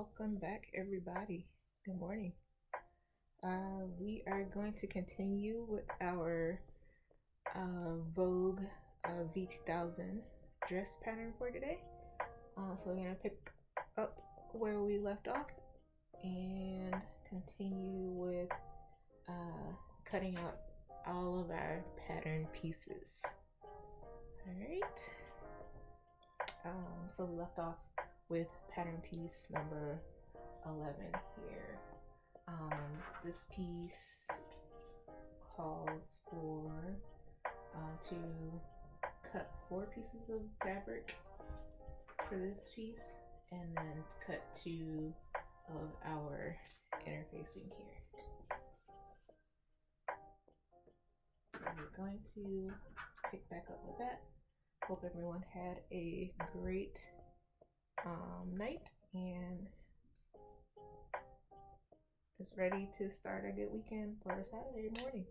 Welcome back, everybody. Good morning. We are going to continue with our Vogue V2000 dress pattern for today. So we're going to pick up where we left off and continue with cutting out all of our pattern pieces. All right. So we left off with pattern piece number 11 here. This piece calls for to cut 4 pieces of fabric for this piece and then cut 2 of our interfacing here. So we're going to pick back up with that. Hope everyone had a great night and is ready to start a good weekend for a Saturday morning.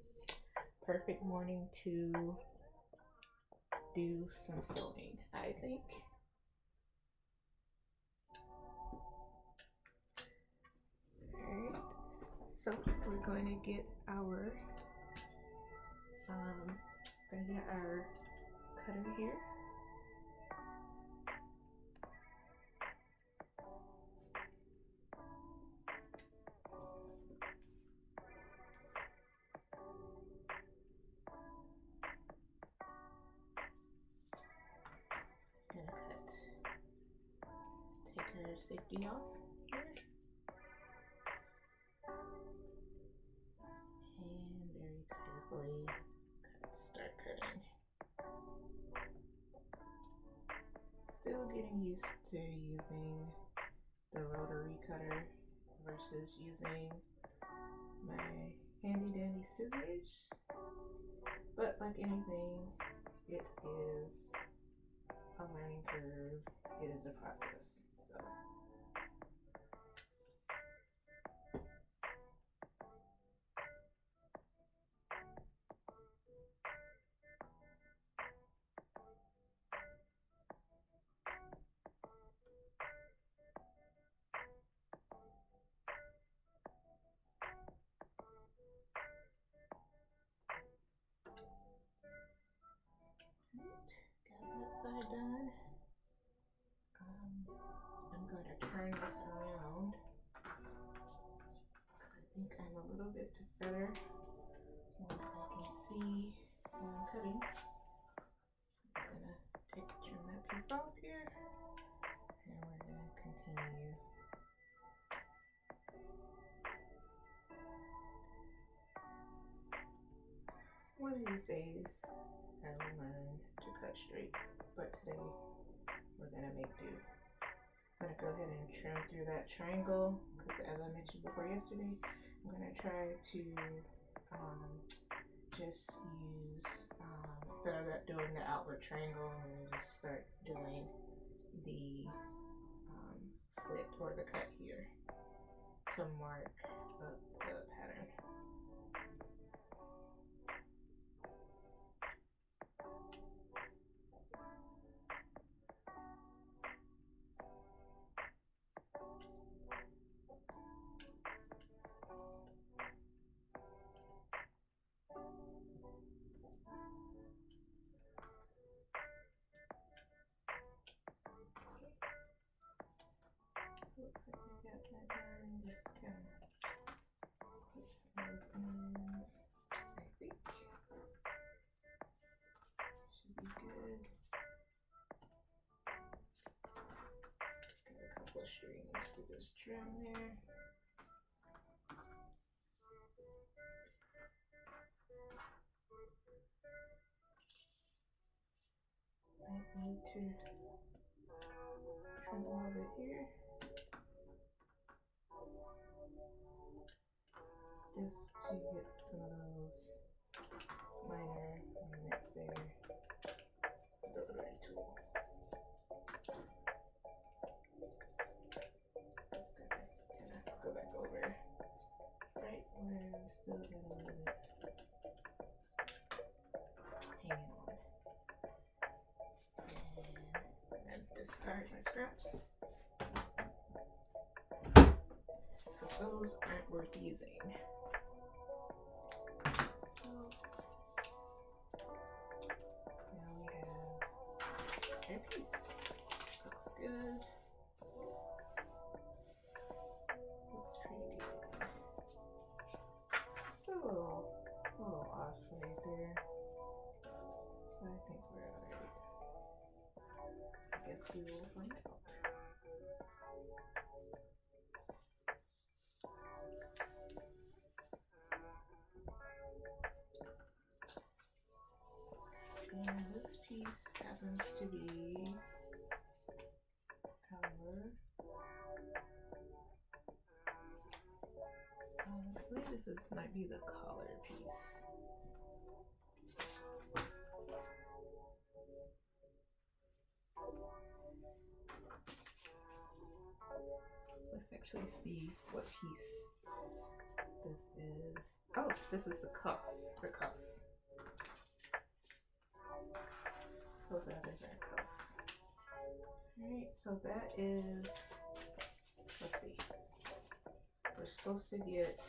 Perfect morning to do some sewing, I think. Alright, so we're going to get our cutter here. Take her safety off here. And very carefully start cutting. Still getting used to using the rotary cutter versus using my handy dandy scissors. But like anything, it is a learning curve. It is a process. So got that side done. I'm going to turn this around because I think I'm a little bit better when I can see when I'm cutting. I'm just going to trim that piece off here and we're going to continue. One of these days I will learn to cut straight, but today we're going to make do. I'm going to go ahead and trim through that triangle because as I mentioned before yesterday, I'm going to try to just use, instead of doing the outward triangle, I'm going to just start doing the slit or the cut here to mark up the pattern. Looks like we got that done. Just kind of clip some of those ends. I think should be good. Got a couple of strings to just trim there. I need to trim a little bit here. Just to get some of those minor movements there with the rotary tool. Just gonna kind of go back over right where we still got a little bit hanging on. And discard my scraps. those aren't worth using. So now we have our piece. Looks good. Looks pretty good. It's a little off right there. But I think we're alright. I guess we will find out. And this piece happens to be our, I believe this might be the collar piece. Let's actually see what piece this is. Oh, this is the cuff. The cuff. So that is our cuff. Alright, so that is, let's see. We're supposed to get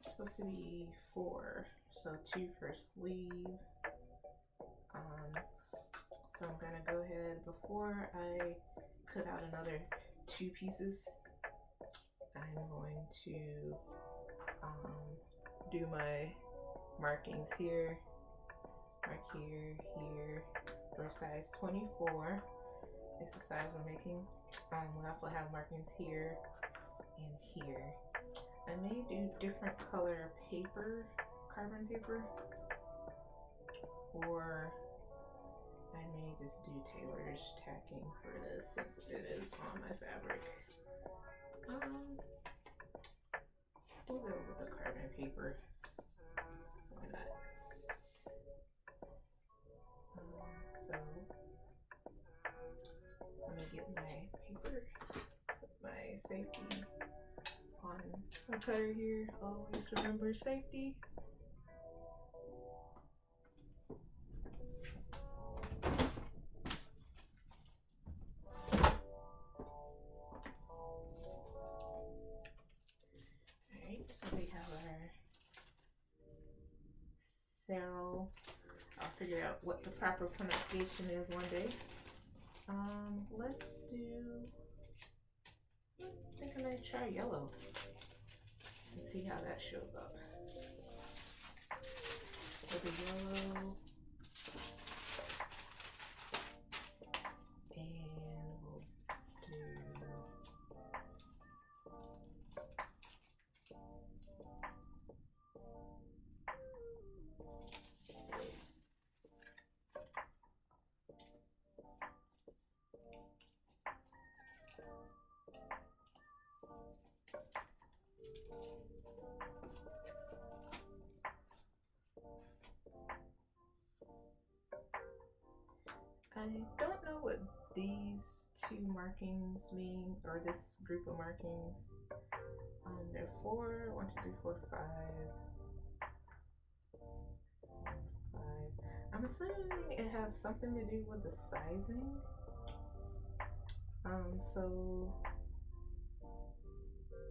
supposed to be 4, so 2 for sleeve. So I'm gonna go ahead, before I cut out another 2 pieces, I'm going to do my markings here, mark here, here, for size 24. It's the size we're making. We also have markings here and here. I may do different color paper, carbon paper, or I may just do tailor's tacking for this since it is on my fabric. We'll go with the carbon paper. Why not? So let me get my paper, put my safety on my cutter here. Always remember safety. So we have our Cyril. I'll figure out what the proper pronunciation is one day. Let's do, I think I might try yellow and see how that shows up. For the yellow, and we'll do I don't know what these 2 markings mean, or this group of markings. They're 4, 1, 2, 3, 4, 5. 5. I'm assuming it has something to do with the sizing. So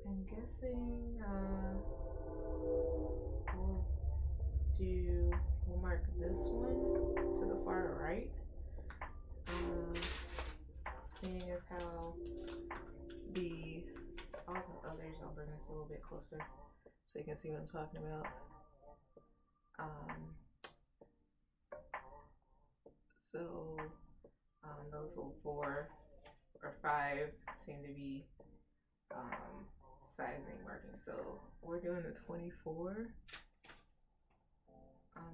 I'm guessing we'll mark this one to the far right. Seeing as how all the others, I'll bring this a little bit closer so you can see what I'm talking about. So those little 4 or 5 seem to be sizing markings. So we're doing the 24.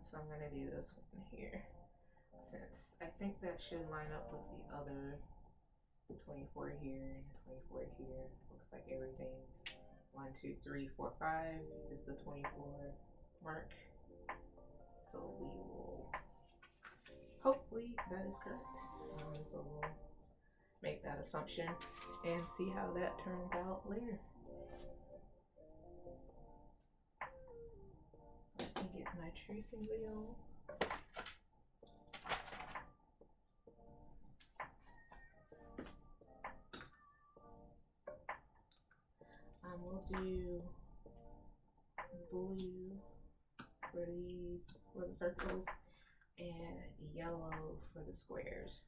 So I'm gonna do this one here, since I think that should line up with the other 24 here and 24 here. Looks like everything 1, 2, 3, 4, 5 is the 24 mark. So we will, hopefully that is correct. So we'll make that assumption and see how that turns out later. So let me get my tracing wheel. We'll do blue for the circles, and yellow for the squares.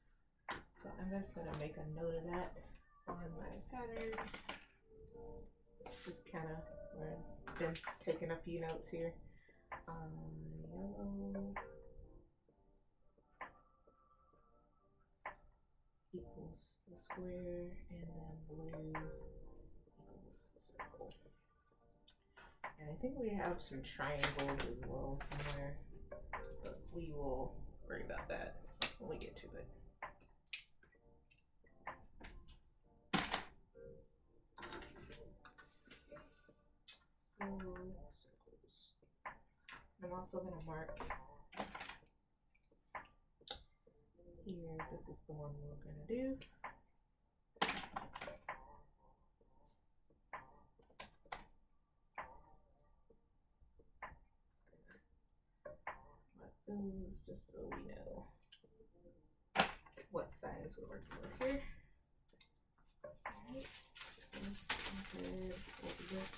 So I'm just gonna make a note of that on my pattern. Just kind of, we've been taking a few notes here. Yellow equals the square, and then blue equals the circle. And I think we have some triangles as well somewhere, but we will worry about that when we get to it. So, circles. I'm also going to mark here, this is the one we're going to do. Mark those just so we know what size we're working with here. Alright, so let's go ahead, open it.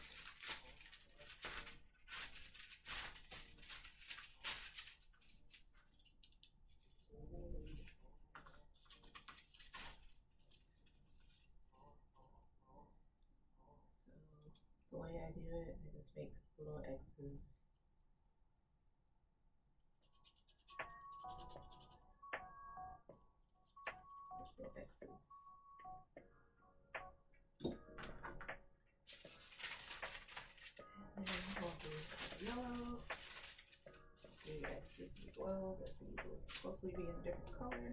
The way I do it, I just make little X's. Little X's. And then we'll do yellow. Do X's as well, but these will hopefully be in a different color.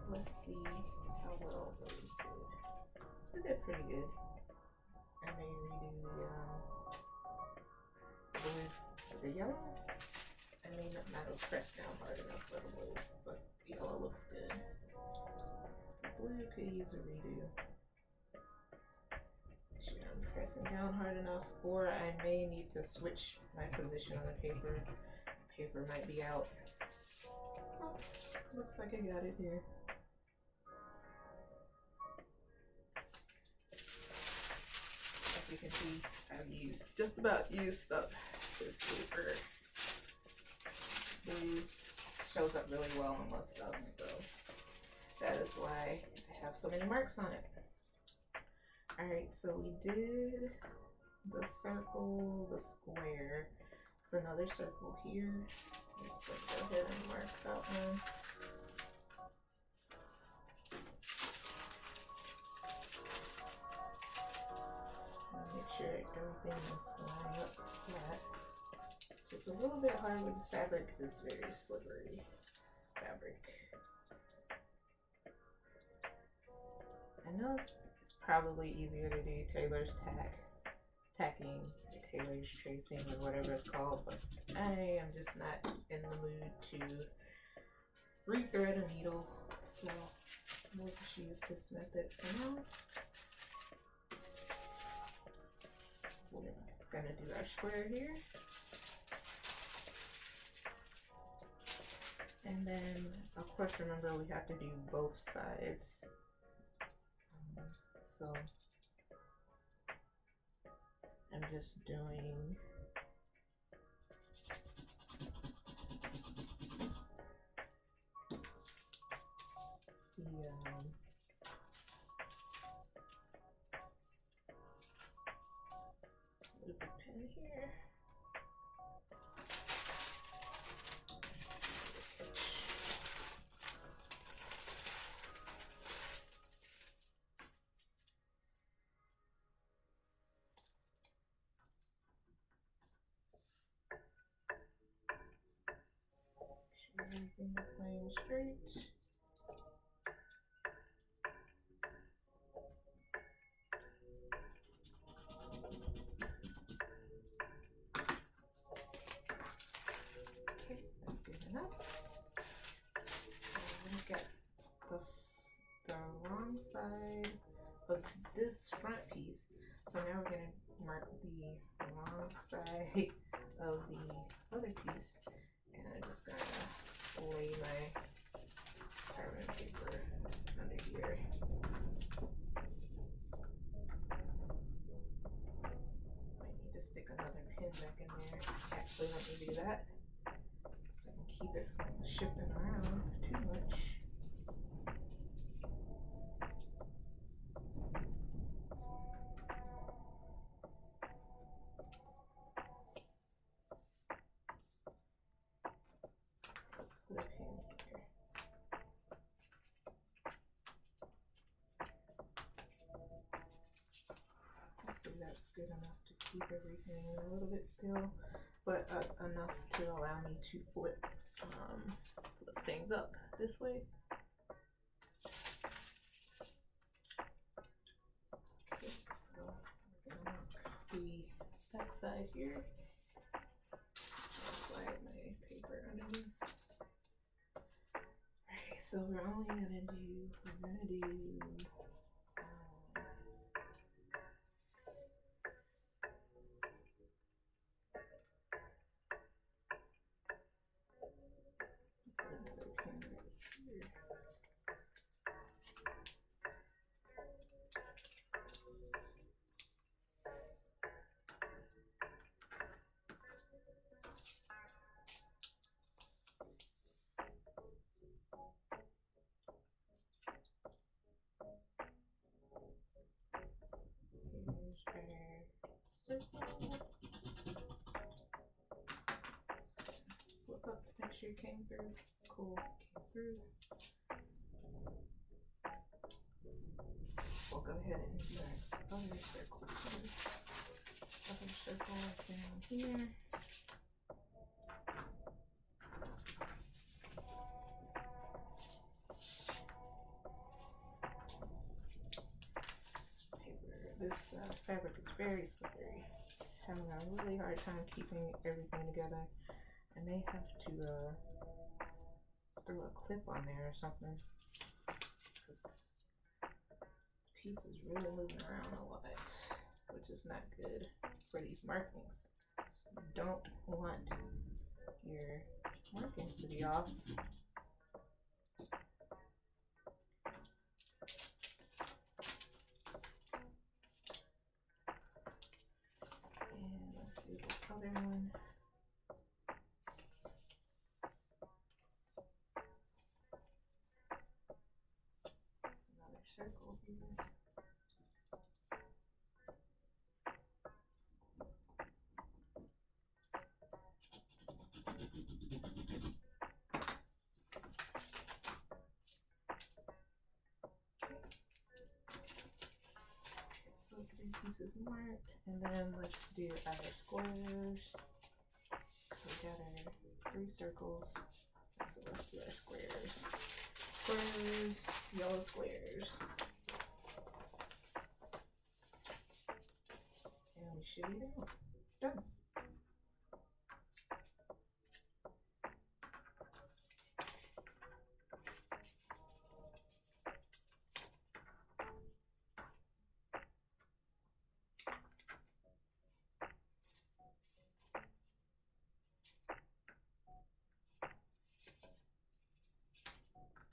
Let's see how well those did. They did pretty good. I may redo the blue with the yellow. I may not have pressed down hard enough for the blue, but the yellow looks good. The blue could use a redo. Make sure I'm pressing down hard enough, or I may need to switch my position on the paper. The paper might be out. Oh, looks like I got it here. As you can see, I've just about used up this paper. Blue shows up really well on most stuff, so that is why I have so many marks on it. Alright, so we did the circle, the square. There's another circle here. Let's just go ahead and mark that one. Make sure everything is lined up flat. It's a little bit hard with this fabric because it's very slippery fabric. I know it's probably easier to do tailor's tacking, tailor's tracing, or whatever it's called, but I am just not in the mood to rethread a needle, so we'll just use this method for now. We're gonna do our square here. And then, of course, remember we have to do both sides. So I'm just doing the pen here. Everything is laying straight. Okay, that's good enough. We got the wrong side of this front piece. So now we're gonna mark the wrong side of the other other piece, and I'm just gonna lay my carbon paper under here. Might need to stick another pin back in there. Actually, let me do that so I can keep it from shifting around too much. Put a pin here. Hopefully that's good enough to keep everything a little bit still, but enough to allow me to flip things up this way. Okay, so we're gonna mark the back side here. Slide my paper underneath. Alright, so we're gonna do put another pin right here. Here's our circle. Flip up, make sure it came through. Cool, came through. We'll go ahead and do our other circles here. Other circles down here. This fabric is very slippery. Having a really hard time keeping everything together. I may have to throw a clip on there or something, because this piece is really moving around a lot, which is not good for these markings. You don't want your markings to be off. And let's do this other one. Another circle here. Those three pieces marked, and then let's do our squares. So we got our 3 circles, so let's do our squares. Squares, yellow squares. And we should be done.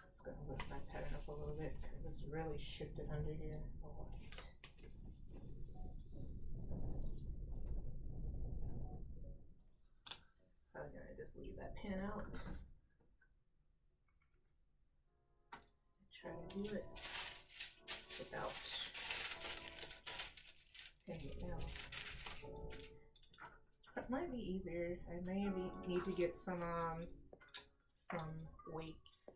Just gonna lift my pattern up a little bit because it's really shifted under here a lot. I'm gonna just leave that pin out. Try to do it without pinning it down. It might be easier. I may need to get some weights.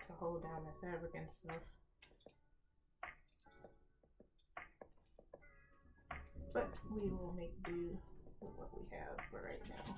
To hold down the fabric and stuff. But we will make do with what we have for right now.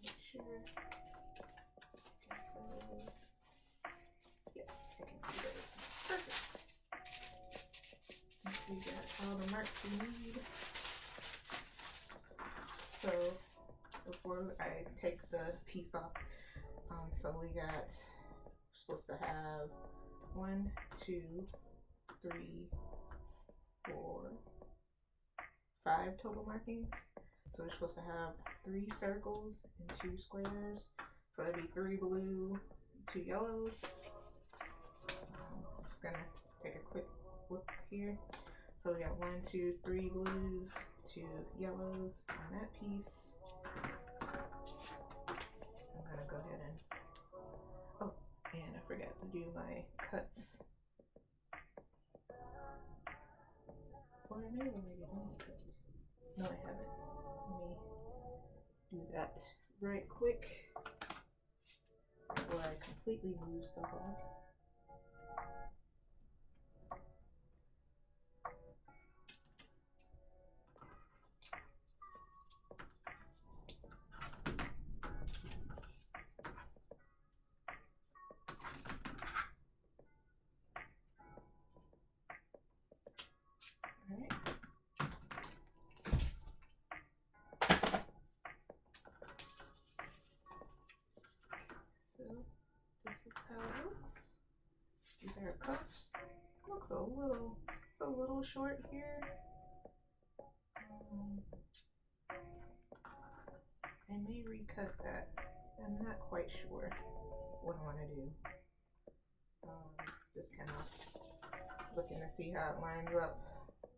Make sure get those. I can see this. Perfect. We got all the marks we need. So before I take the piece off, so we got, we're supposed to have 1, 2, 3, 4, 5 total markings. So we're supposed to have 3 circles and 2 squares. So that'd be 3 blue, 2 yellows. I'm just gonna take a quick look here. So we got 1, 2, 3 blues, 2 yellows on that piece. I'm gonna go ahead and, oh, and I forgot to do my cuts. Or maybe I already done my cuts. No, I haven't. Let me do that right quick before I completely move stuff off. Alright. So this is how it looks. These are cuffs. Looks it's a little short here. I may recut that. I'm not quite sure what I want to do. Just kind of looking to see how it lines up,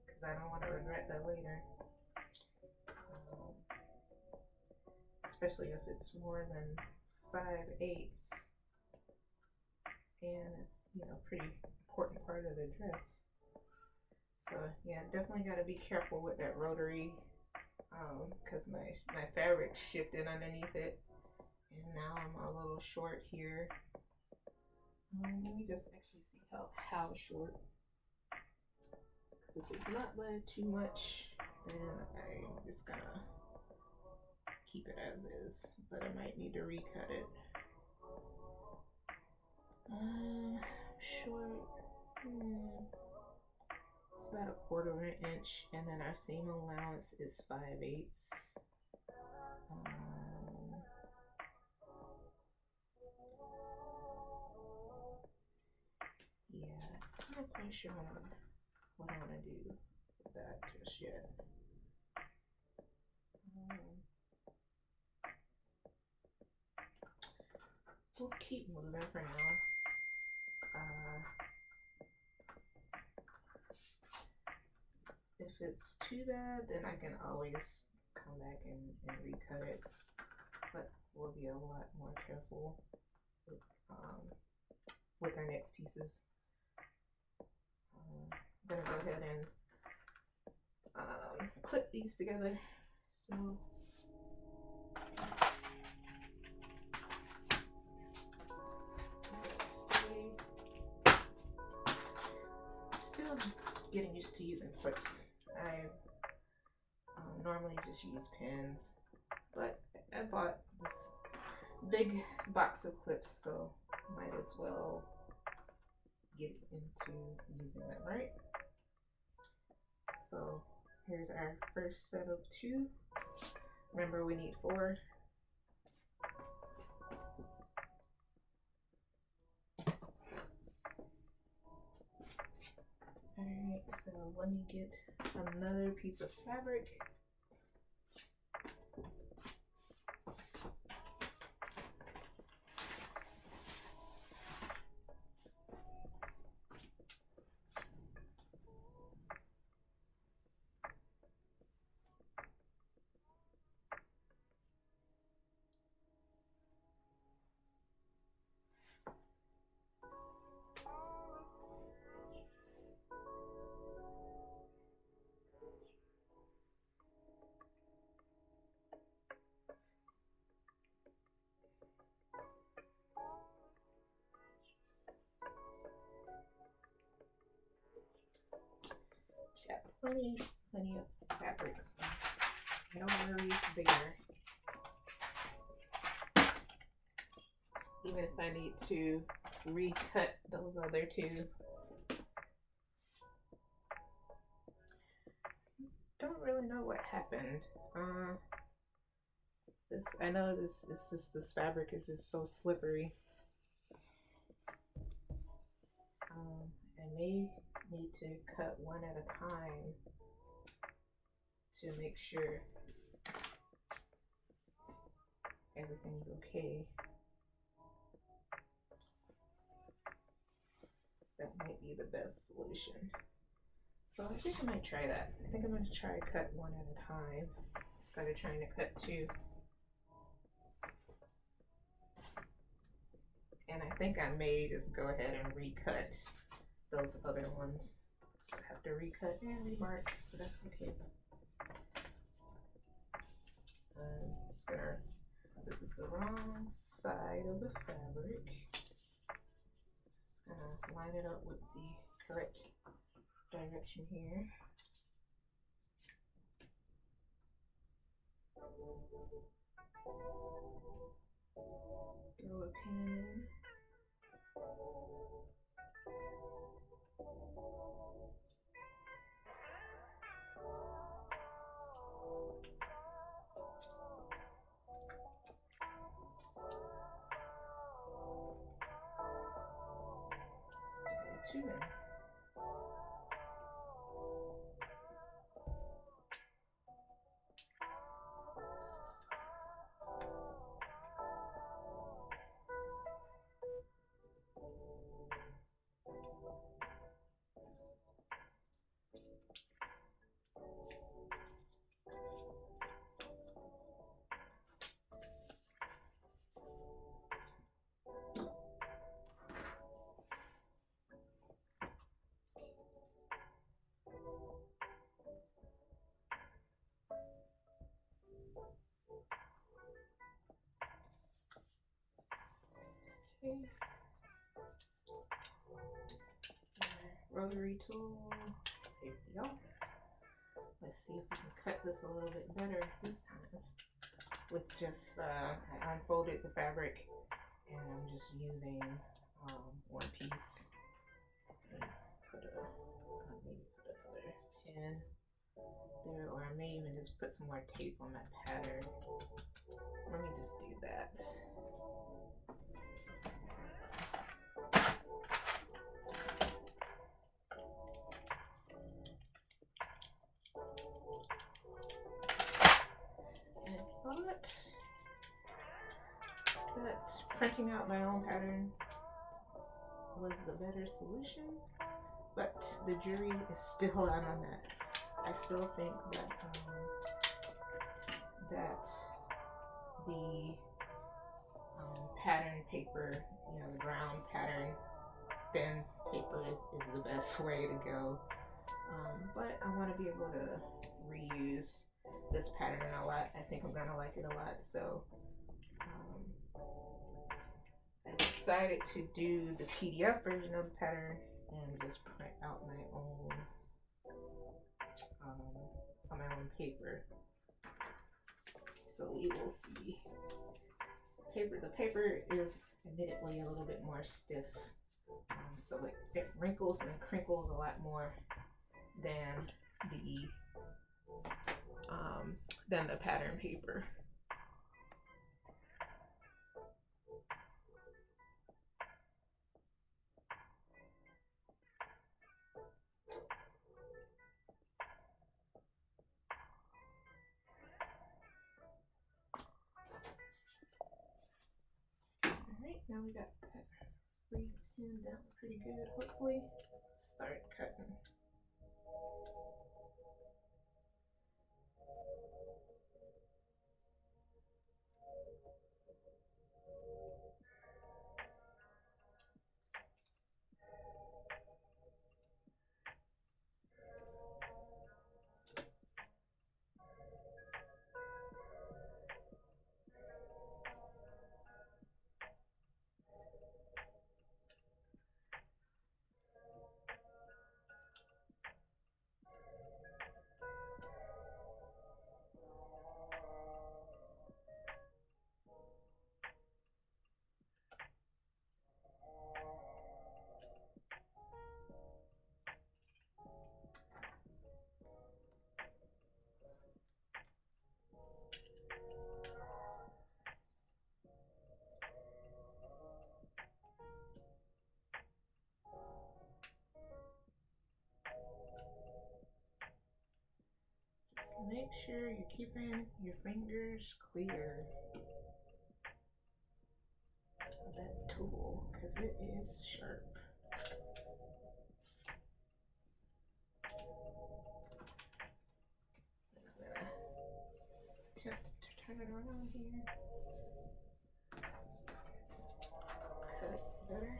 because I don't want to regret that later. Especially if it's more than 5/8, and it's, you know, pretty important part of the dress. So yeah, definitely got to be careful with that rotary, because my fabric shifted underneath it, and now I'm a little short here. Let me just actually see how short. Because if it's not by too much, then I'm just gonna keep it as is, but I might need to recut it. Short. It's about 1/4 inch, and then our seam allowance is 5/8. Yeah, I'm not quite sure what I want to do with that just yet. We'll keep moving for now. If it's too bad, then I can always come back and recut it, but we'll be a lot more careful with our next pieces. I'm gonna go ahead and clip these together. So still getting used to using clips. I normally just use pins, but I bought this big box of clips, so might as well get into using them, right? So here's our first set of 2. Remember, we need 4. Alright, so let me get another piece of fabric. Got plenty of fabrics. No worries there. Even if I need to recut those other two. Don't really know what happened. I know this fabric is just so slippery. I may need to cut one at a time to make sure everything's okay. That might be the best solution. So I think I might try that. I think I'm going to try cut one at a time instead of trying to cut two. And I think I may just go ahead and recut those other ones. So I have to recut and remark, so that's okay. I'm just gonna, this is the wrong side of the fabric. Just gonna line it up with the correct direction here. Throw a pin in. Two in. Okay. Rotary tool, safety off. Let's see if we can cut this a little bit better this time. With just, I unfolded the fabric and I'm just using one piece. Maybe put another pin there, or I may even just put some more tape on that pattern. Let me just do that. That printing out my own pattern was the better solution, but the jury is still out on that. I still think that that the pattern paper, you know, the brown pattern thin paper is the best way to go. But I want to be able to reuse this pattern a lot. I think I'm gonna like it a lot, so I decided to do the PDF version of the pattern and just print out my own on my own paper. So we will see. The paper is admittedly a little bit more stiff, so it wrinkles and crinkles a lot more than the pattern paper. Alright, now we got that free pinned down pretty good. Hopefully, start cutting. make sure you're keeping your fingers clear of that tool because it is sharp. I'm gonna attempt to turn it around here. Cut it better.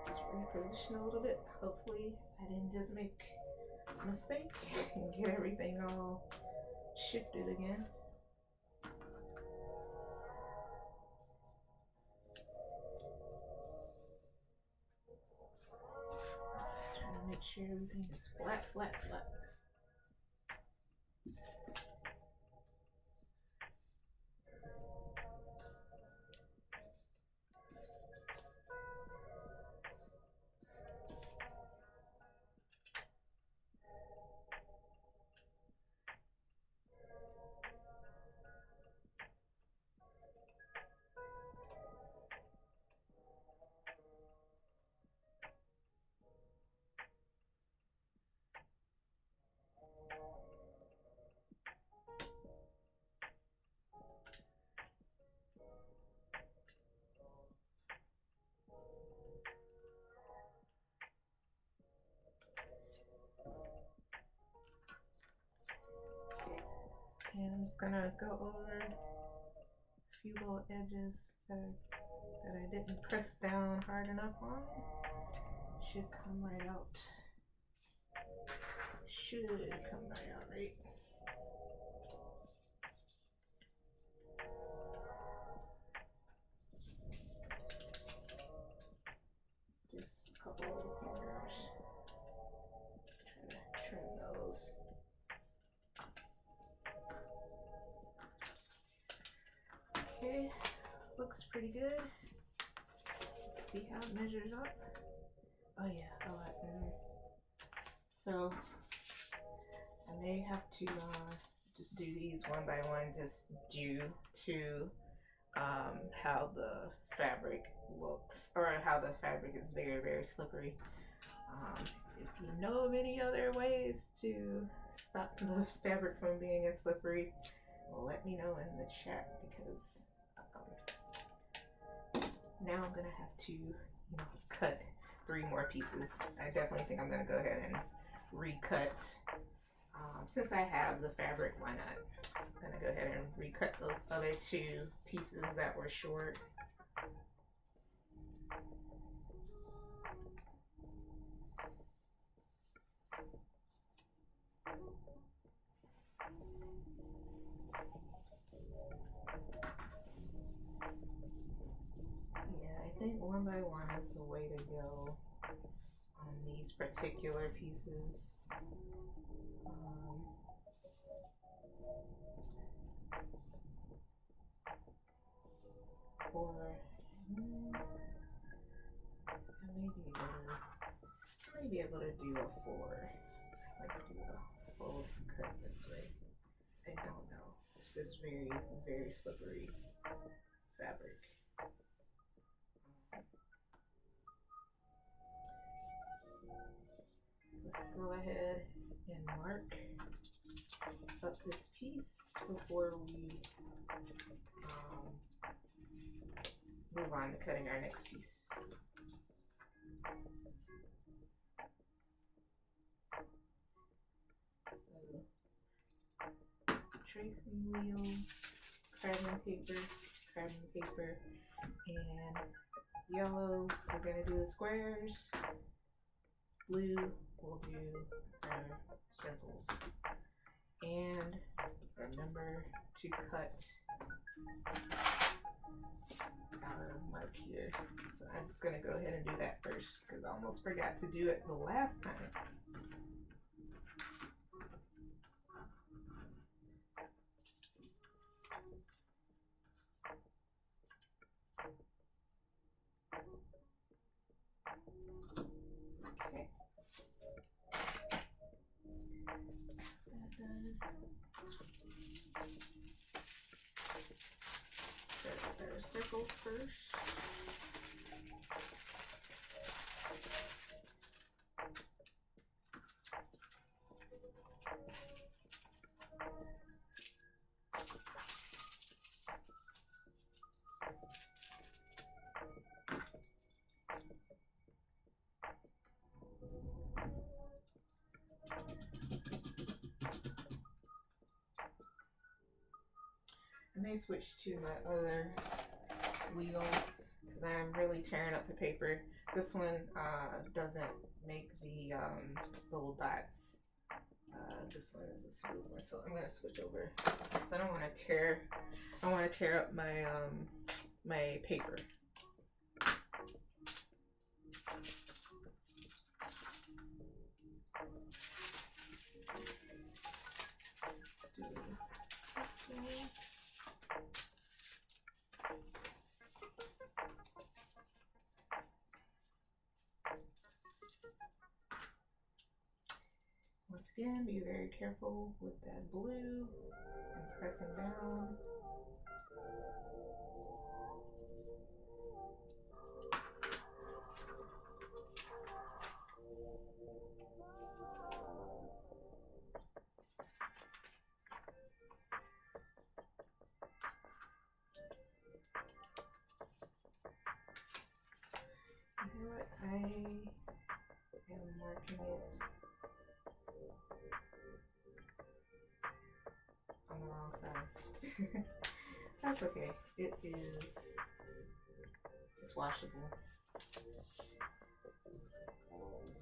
Just reposition a little bit. Hopefully I didn't just make a mistake and get everything all shifted again. Trying to make sure everything is flat, flat, flat. And I'm just gonna go over a few little edges that I didn't press down hard enough on. Should come right out. Should come right out, right? Just a couple little corners. Try to trim those. Okay, looks pretty good. See how it measures up? Oh yeah, a lot better. So I may have to just do these one by one, just due to how the fabric looks, or how the fabric is very, very slippery. If you know of any other ways to stop the fabric from being as slippery, well, let me know in the chat, because now I'm gonna have to, cut 3 more pieces. I definitely think I'm gonna go ahead and recut. Since I have the fabric, why not? I'm gonna go ahead and recut those other 2 pieces that were short. Yeah, I think one by one is the way to go on these particular pieces. Or I may be able to do a 4. I might do a full cut this way. I don't know. It's just very, very slippery fabric. Let's go ahead and mark up this piece before we move on to cutting our next piece. So, tracing wheel, carbon paper, and yellow, we're gonna do the squares. Blue, we'll do our circles. And remember to cut our mark here. So I'm just gonna go ahead and do that first, because I almost forgot to do it the last time. Okay. That done. Set our circles first. I may switch to my other wheel because I'm really tearing up the paper. This one doesn't make the little dots. This one is a smooth one, so I'm gonna switch over. So I don't want to tear up my my paper. Let's do this one. Once again, be very careful with that blue and pressing down. You know what? I am marking it on the wrong side. That's okay. It's washable.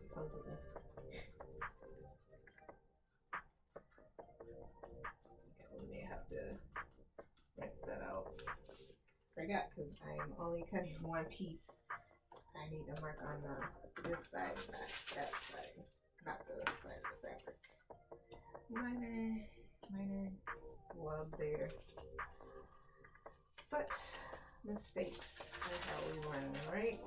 Supposedly. Okay, we may have to rinse that out. Forgot because I'm only cutting one piece. I need to mark on this side, not that side, not the side of the fabric. Minor glove there. But mistakes are how we learn, right?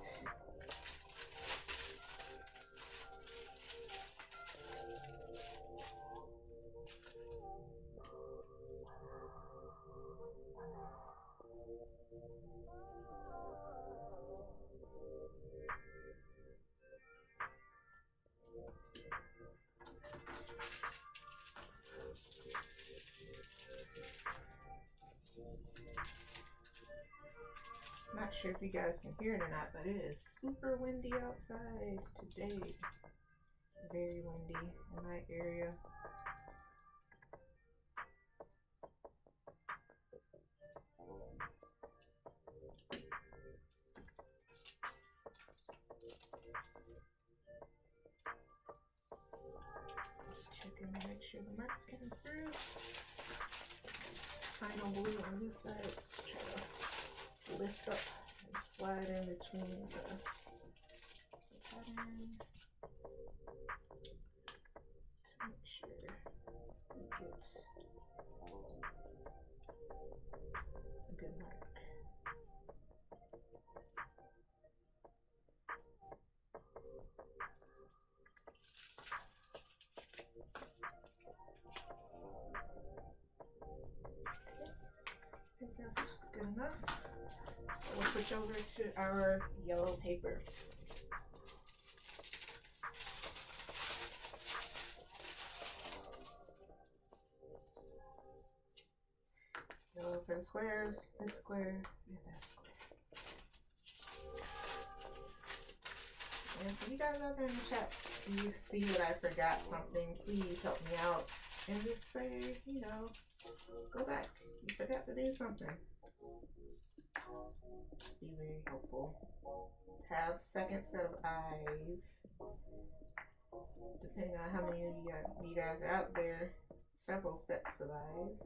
Not sure if you guys can hear it or not, but it is super windy outside today. Very windy in my area. Just checking to make sure the mark's getting through. Final blue on this side. Just try to lift up and slide in between the pattern to make sure we get a good mark. I think that's good enough. So we'll switch over to our yellow paper. Yellow for the squares, this square, and that square. And for you guys out there in the chat, if you see that I forgot something, please help me out and just say, you know, go back. You forgot to do something. Be very helpful. Have second set of eyes. Depending on how many of you guys are out there, several sets of eyes.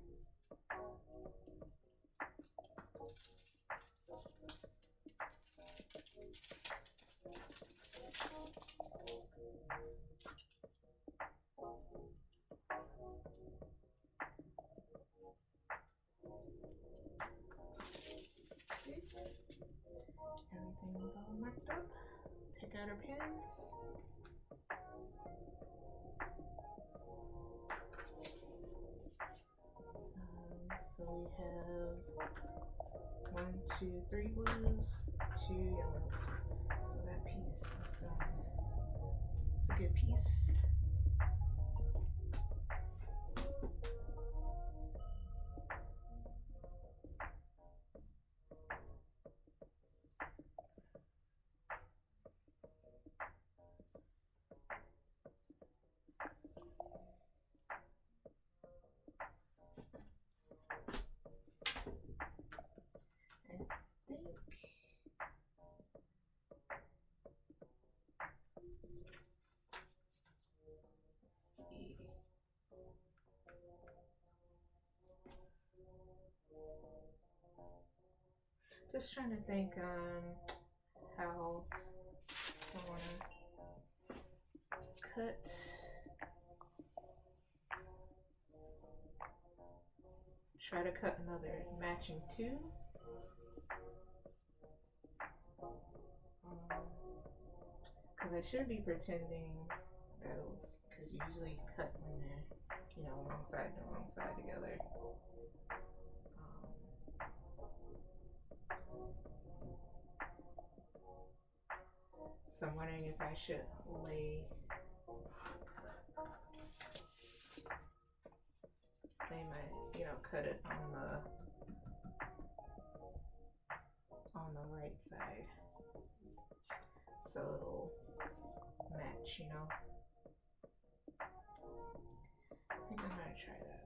Everything's all marked up. Take out our pins. So we have 1, 2, 3 blues, 2 yellows. So that piece is done. It's a good piece. Just trying to think how I want to cut. Try to cut another matching two. Because I should be pretending those, because you usually cut when they're, you know, wrong side to wrong side together. So I'm wondering if I should lay my, you know, cut it on the right side, so it'll match, you know. I think I'm gonna try that.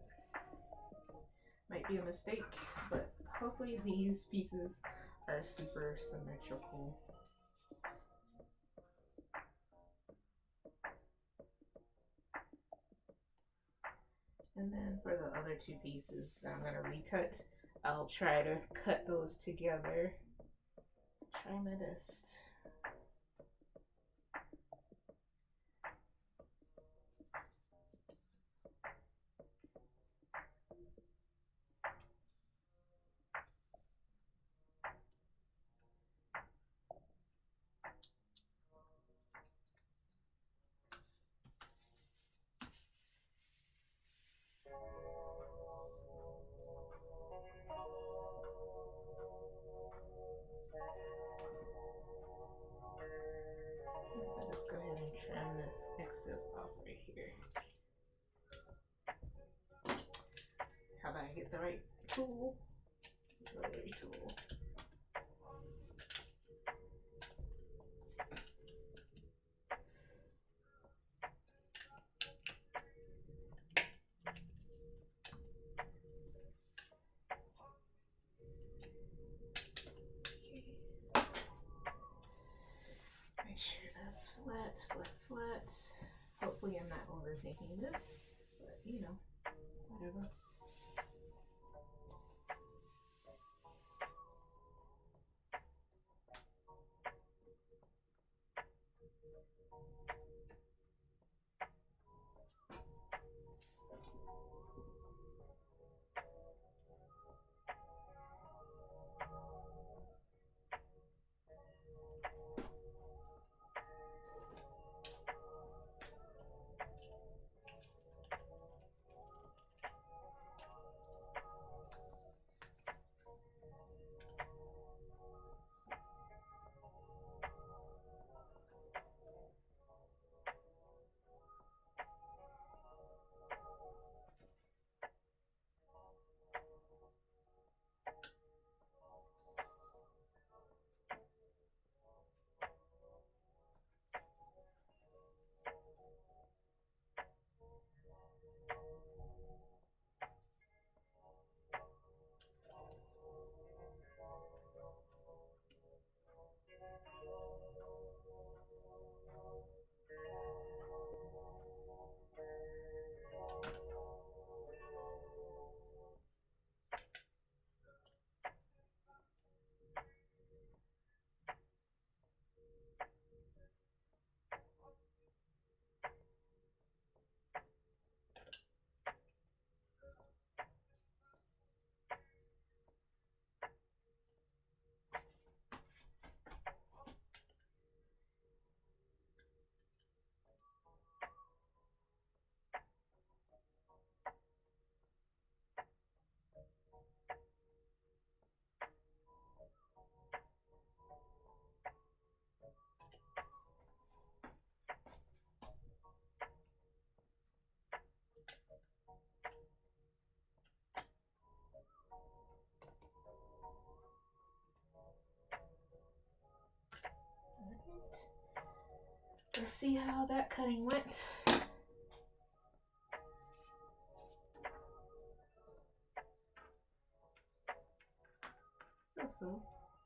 Might be a mistake, but hopefully these pieces are super symmetrical. And then for the other two pieces that I'm gonna recut, I'll try to cut those together. Try my best. I'll just go ahead and trim this excess off right here. How about I get the right tool? Rotary tool. Make sure that's flat, flat, flat. Hopefully I'm not overthinking this, but you know, whatever. Let's see how that cutting went. So,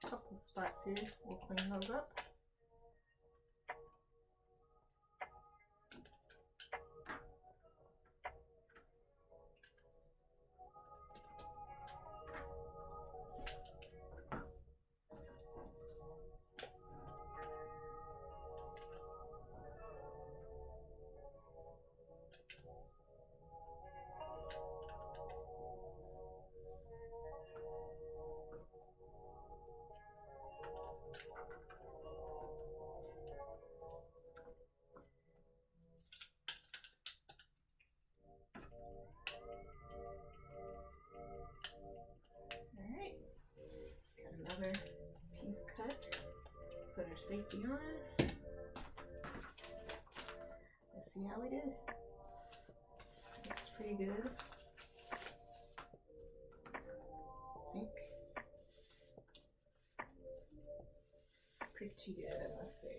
couple spots here. We'll clean those up. another piece cut. Put our safety on. Let's see how we did. Looks pretty good. I think. Pretty good, I must say.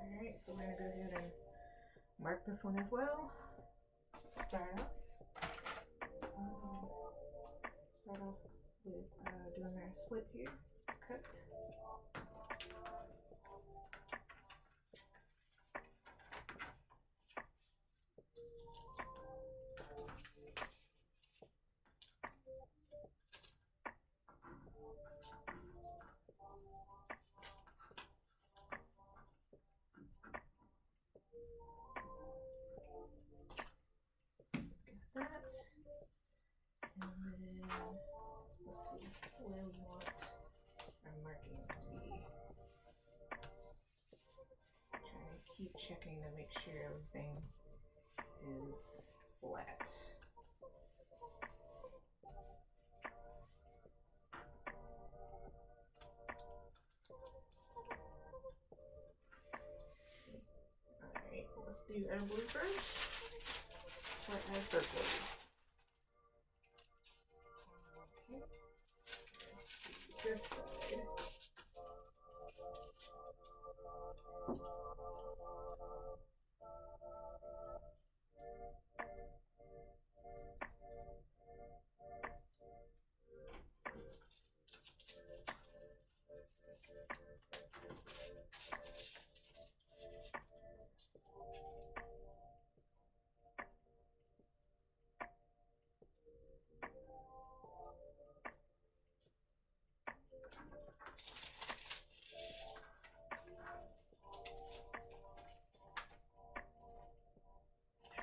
Alright, so we're gonna go ahead and mark this one as well. Start off with doing our slit here, cut. Got that. And then let's see where we want our markings to be. Trying to keep checking to make sure everything is flat. Alright, let's do our blue first for our circles. Okay. This side.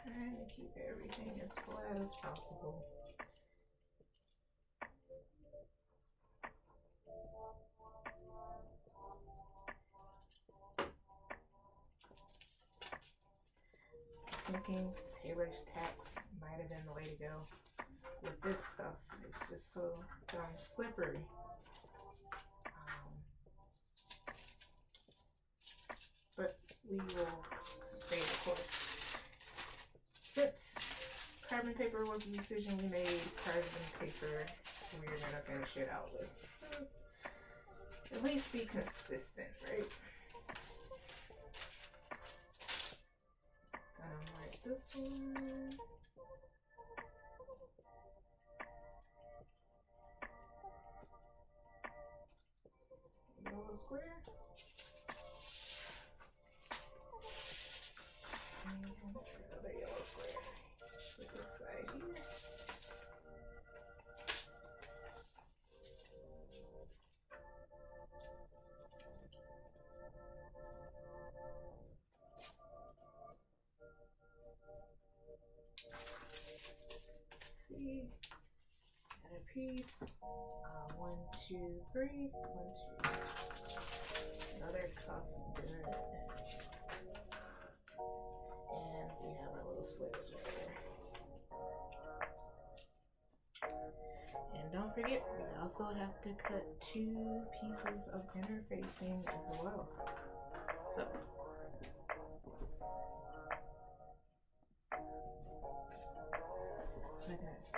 Trying to keep everything as flat as possible. Thinking Taylor's tacks might have been the way to go with this stuff. It's just so darn slippery. But we will sustain the course. Since carbon paper was the decision we made, carbon paper we're gonna finish it out with. So at least be consistent, right? Like this one. Yellow square. And another yellow square with this side here. See, got a piece. 1, 2, 3. 1, 2. Another cuff. Good. And we have our little slits right there. And don't forget, we also have to cut 2 pieces of interfacing as well. So.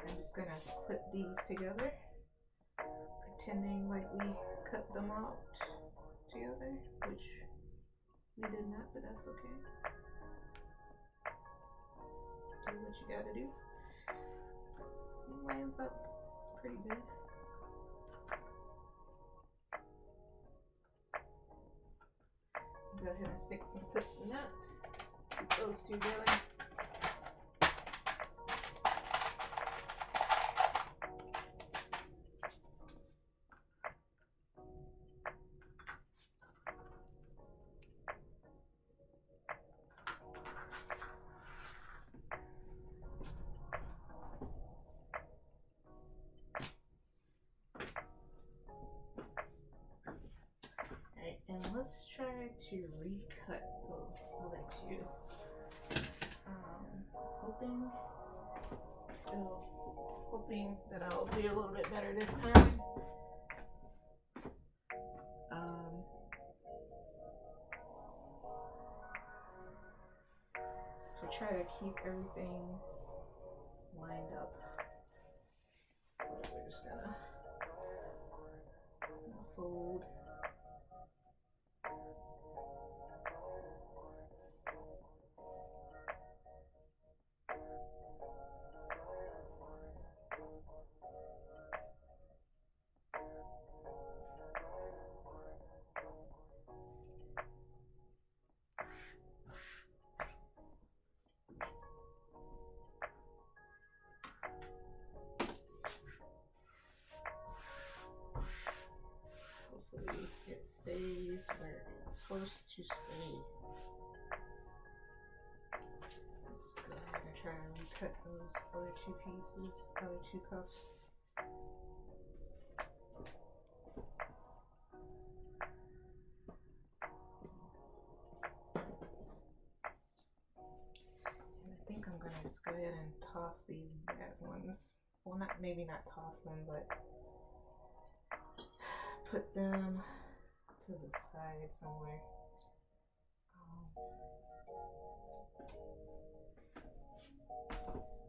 I'm just gonna clip these together, pretending like we cut them out together, which we did not, but that's okay. Do what you gotta do. It lines up pretty good. Go ahead and stick some clips in that. Keep those two together. And let's try to recut those other 2. Hoping that I'll be a little bit better this time. try to keep everything lined up. So we're just gonna fold. Hopefully it stays where it's supposed to stay. Let's go ahead and try and recut those other two pieces, other two cuffs. And I think I'm gonna just go ahead and toss these bad ones. Well, maybe not toss them, but put them to the side somewhere.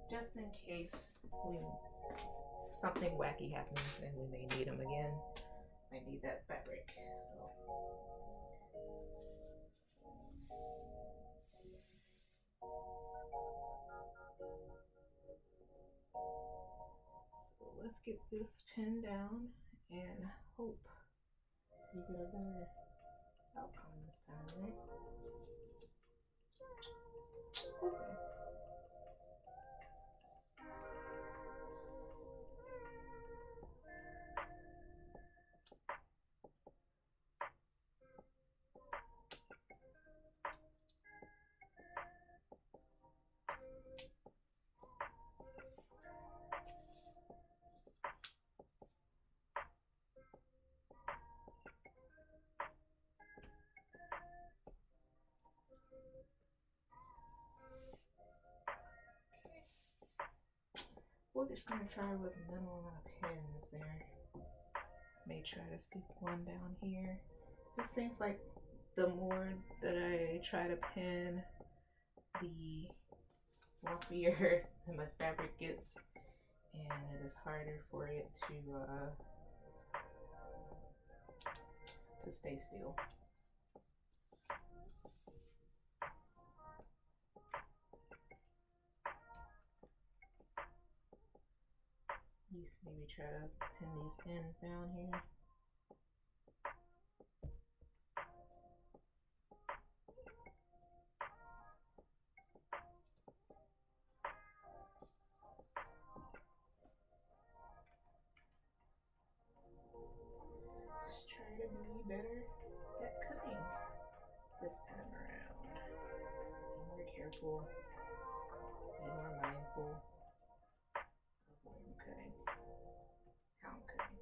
Just in case something wacky happens and we may need them again. I need that fabric. So let's get this pinned down and hope we get a better outcome this time, right? Okay. We're just gonna try with minimal amount of pins there. May try to stick one down here. Just seems like the more that I try to pin, the fluffier my fabric gets, and it is harder for it to stay still. Maybe try to pin these ends down here. Just try to be better at cutting this time around. Be more careful, be more mindful of what I'm cutting, how I'm cutting.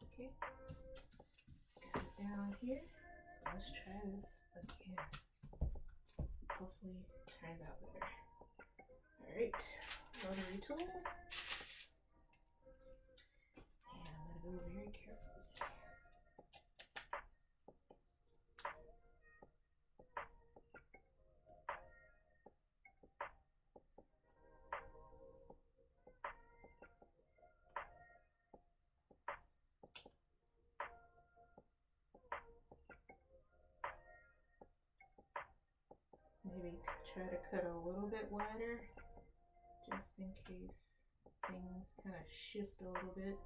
Okay, got it down here. So let's try this again. Hopefully it turns out better. Alright, rotary tool. And I'm gonna go very carefully. Maybe try to cut a little bit wider, just in case things kind of shift a little bit.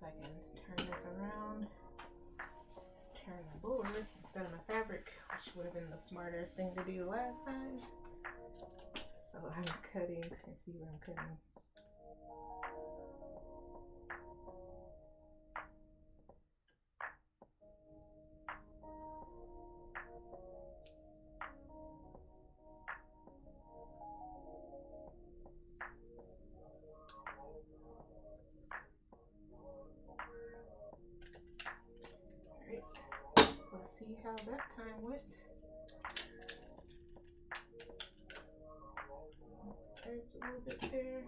I can turn this around, turn the board instead of my fabric, which would have been the smarter thing to do last time. So I'm cutting, you can see what I'm cutting. Let's see how that time went. There's a little bit there.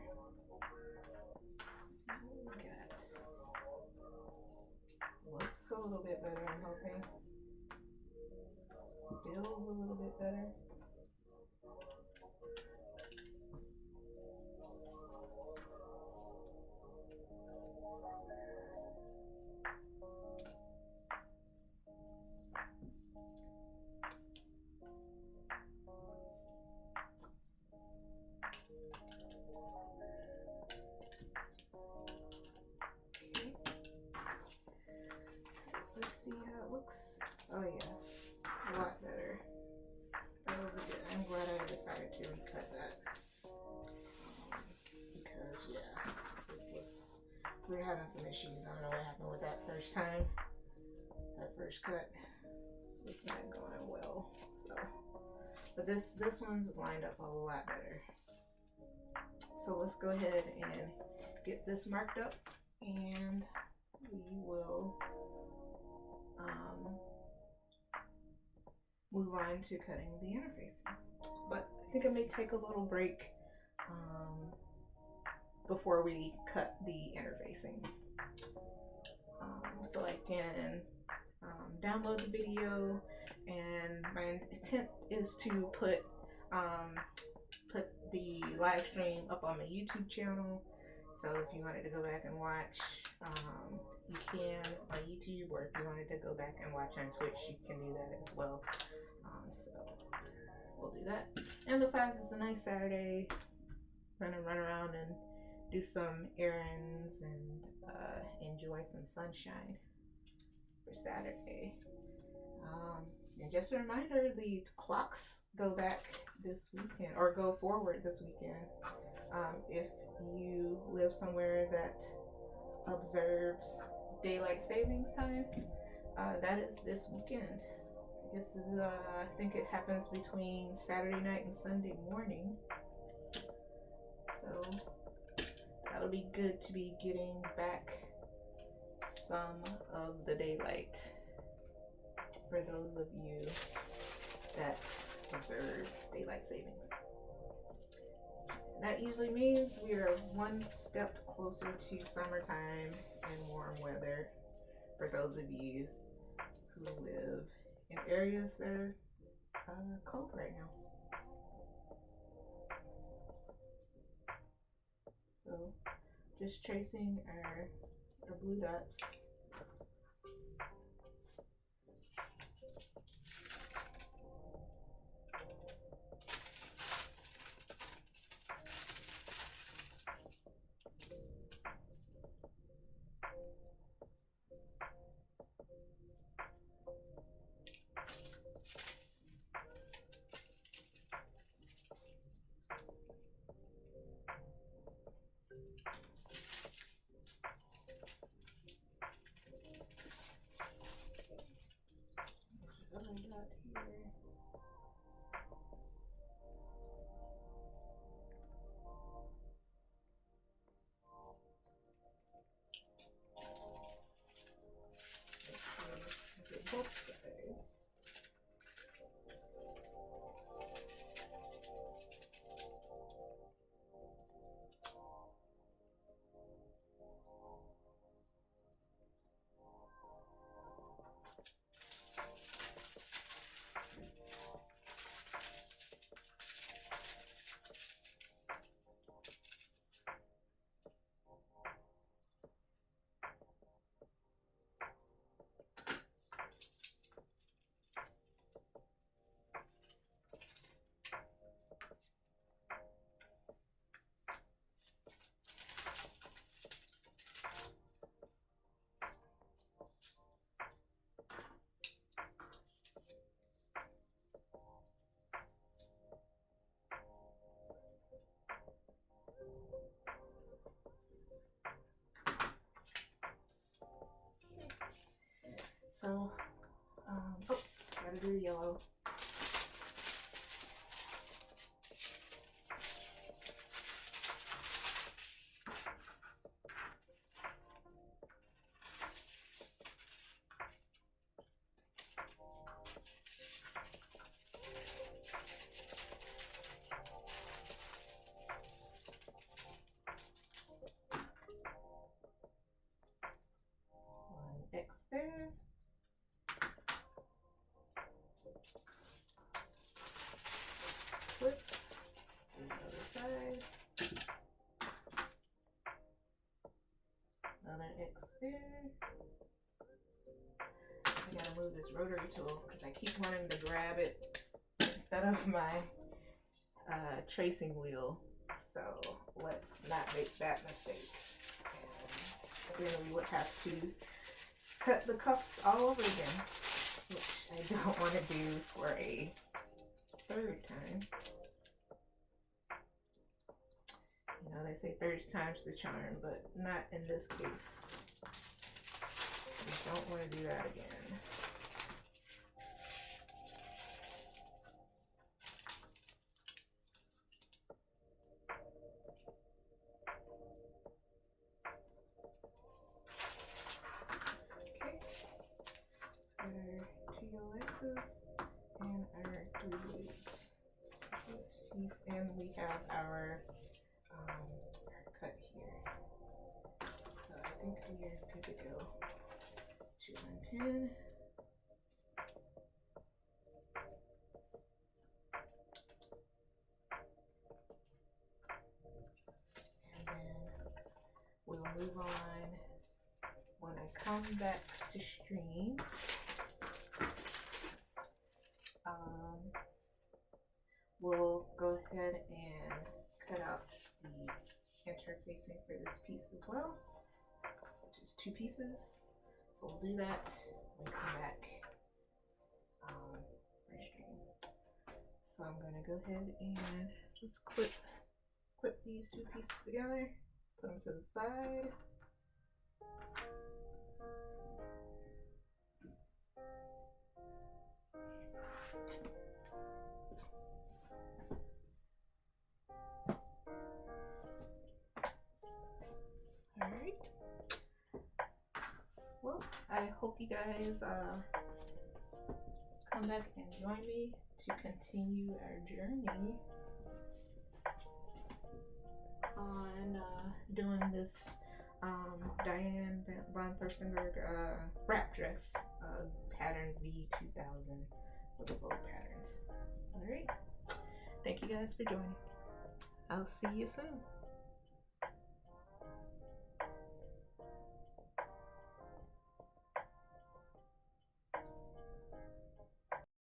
Let's see what we got. Looks a little bit better, I'm hoping. Feels a little bit better. Let's see how it looks. Oh yeah, a lot better. That was a good. I'm glad I decided to recut that because yeah, we were having some issues. I don't know what happened with that first time. That first cut was not going well. So, but this one's lined up a lot better. So let's go ahead and get this marked up, and we will move on to cutting the interfacing. But I think I may take a little break before we cut the interfacing, so I can download the video. And my intent is to put the live stream up on my YouTube channel. So if you wanted to go back and watch, you can on YouTube, or if you wanted to go back and watch on Twitch, you can do that as well. So we'll do that. And besides, it's a nice Saturday. I'm gonna run around and do some errands and enjoy some sunshine for Saturday. And just a reminder, the clocks go back this weekend, or go forward this weekend. If you live somewhere that observes daylight savings time, that is this weekend. I think it happens between Saturday night and Sunday morning. So that'll be good to be getting back some of the daylight for those of you that observe daylight savings. And that usually means we are one step closer to summertime and warm weather for those of you who live in areas that are cold right now. So just tracing our blue dots. Both sides. So, oh, gotta do the yellow. One X there. Flip. Do the other side. Another X there. I gotta move this rotary tool because I keep wanting to grab it instead of my tracing wheel. So let's not make that mistake. And then we would have to cut the cuffs all over again, which I don't want to do for a third time. You know, they say third time's the charm, but not in this case. We don't want to do that again. Okay, our 2 yellow X's and our 3 blues. So this piece, and we have our cut here. So I think we are good to go. To unpin. And then we'll move on when I come back to stream. We'll go ahead and cut out the interfacing for this piece as well, which is 2 pieces. So we'll do that when we come back for stream. So I'm gonna go ahead and just clip these 2 pieces together, put them to the side. Alright. Well, I hope you guys come back and join me to continue our journey on doing this Diane von Furstenberg wrap dress pattern V2000 with the Vogue patterns. Alright. Thank you guys for joining. I'll see you soon.